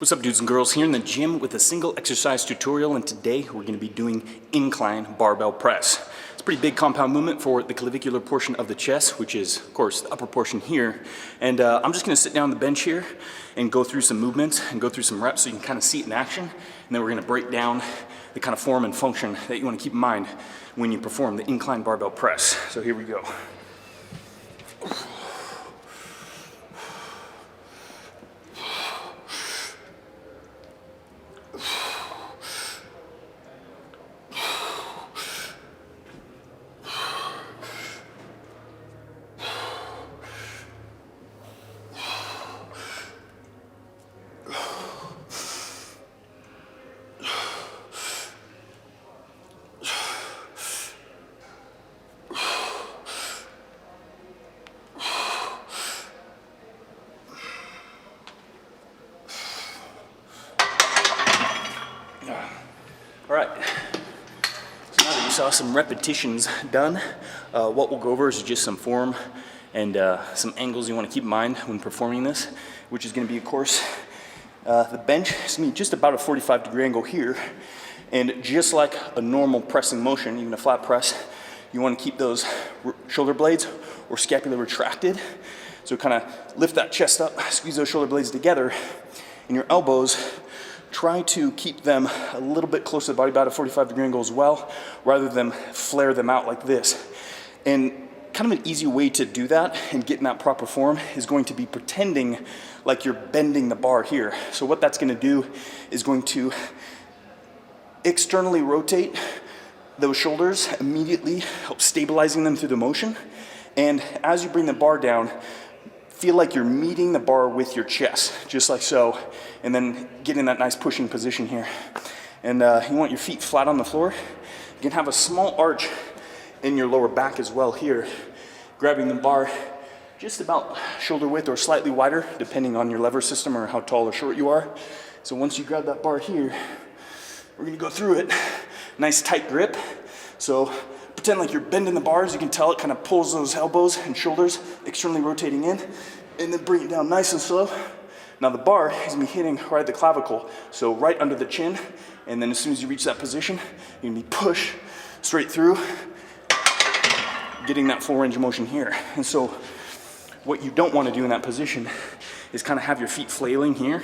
What's up, dudes and girls? Here in the gym with a single exercise tutorial, and today we're going to be doing incline barbell press. It's a pretty big compound movement for the clavicular portion of the chest, which is, of course, the upper portion here. And I'm just going to sit down on the bench here and go through some movements and go through some reps so you can kind of see it in action. And then we're going to break down the kind of form and function that you want to keep in mind when you perform the incline barbell press. So here we go. All right, so now that you saw some repetitions done, what we'll go over is just some form and some angles you want to keep in mind when performing this, which is going to be, of course, the bench is going to be just about a 45-degree angle here. And just like a normal pressing motion, even a flat press, you want to keep those shoulder blades or scapula retracted. So kind of lift that chest up, squeeze those shoulder blades together, and your elbows, try to keep them a little bit close to the body, about a 45-degree angle as well, rather than flare them out like this. And kind of an easy way to do that and get in that proper form is going to be pretending like you're bending the bar here. So what that's going to do is going to externally rotate those shoulders, immediately help stabilizing them through the motion. And as you bring the bar down, feel like you're meeting the bar with your chest, just like so, and then get in that nice pushing position here. And you want your feet flat on the floor. You can have a small arch in your lower back as well here, grabbing the bar just about shoulder width or slightly wider, depending on your lever system or how tall or short you are. So once you grab that bar here, we're gonna go through it. Nice tight grip. So pretend like you're bending the bars. You can tell it kind of pulls those elbows and shoulders externally rotating in, and then bring it down nice and slow. Now the bar is gonna be hitting right at the clavicle, so right under the chin, and then as soon as you reach that position, you're gonna be push straight through, getting that full range of motion here. And so what you don't want to do in that position is kind of have your feet flailing here.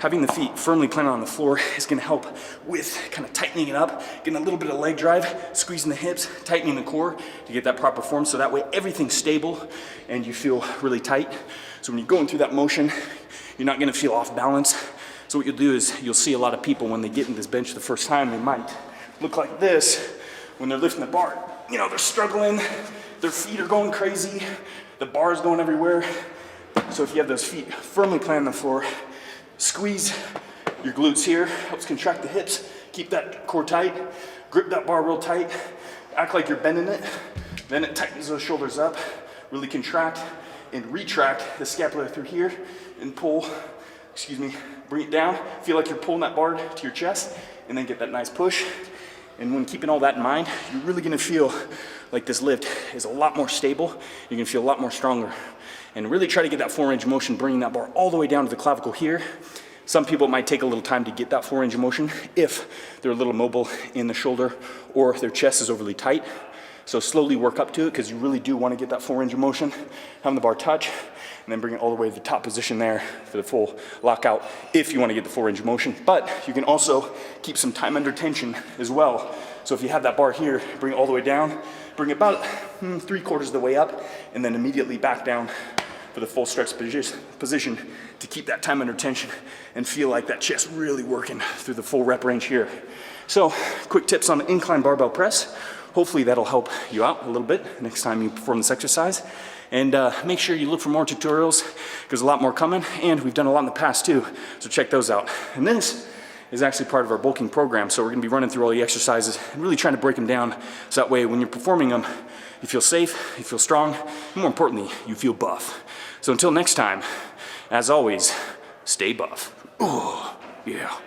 Having the feet firmly planted on the floor is going to help with kind of tightening it up, getting a little bit of leg drive, squeezing the hips, tightening the core to get that proper form, so that way everything's stable and you feel really tight. So when you're going through that motion, you're not going to feel off balance. So what you'll do is you'll see a lot of people when they get in this bench the first time, they might look like this when they're lifting the bar. You know, they're struggling, their feet are going crazy, the bar is going everywhere. So if you have those feet firmly planted on the floor, squeeze your glutes here, helps contract the hips, keep that core tight, grip that bar real tight, act like you're bending it, then it tightens those shoulders up, really contract and retract the scapula through here and pull, bring it down, feel like you're pulling that bar to your chest, and then get that nice push. And when keeping all that in mind, you're really gonna feel like this lift is a lot more stable. You're gonna feel a lot more stronger. And really try to get that full range of motion, bringing that bar all the way down to the clavicle here. Some people, it might take a little time to get that full range of motion if they're a little mobile in the shoulder or their chest is overly tight. So slowly work up to it, because you really do want to get that full range of motion, having the bar touch, and then bring it all the way to the top position there for the full lockout if you want to get the full range of motion. But you can also keep some time under tension as well. So if you have that bar here, bring it all the way down, bring it about 3/4 of the way up, and then immediately back down for the full stretch position to keep that time under tension and feel like that chest really working through the full rep range here. So quick tips on the incline barbell press. Hopefully that'll help you out a little bit next time you perform this exercise. And make sure you look for more tutorials, because a lot more coming, and we've done a lot in the past too, so check those out. And this is actually part of our bulking program, so we're gonna be running through all the exercises and really trying to break them down, so that way when you're performing them, you feel safe, you feel strong, and more importantly, you feel buff. So until next time, as always, stay buff. Ooh, yeah.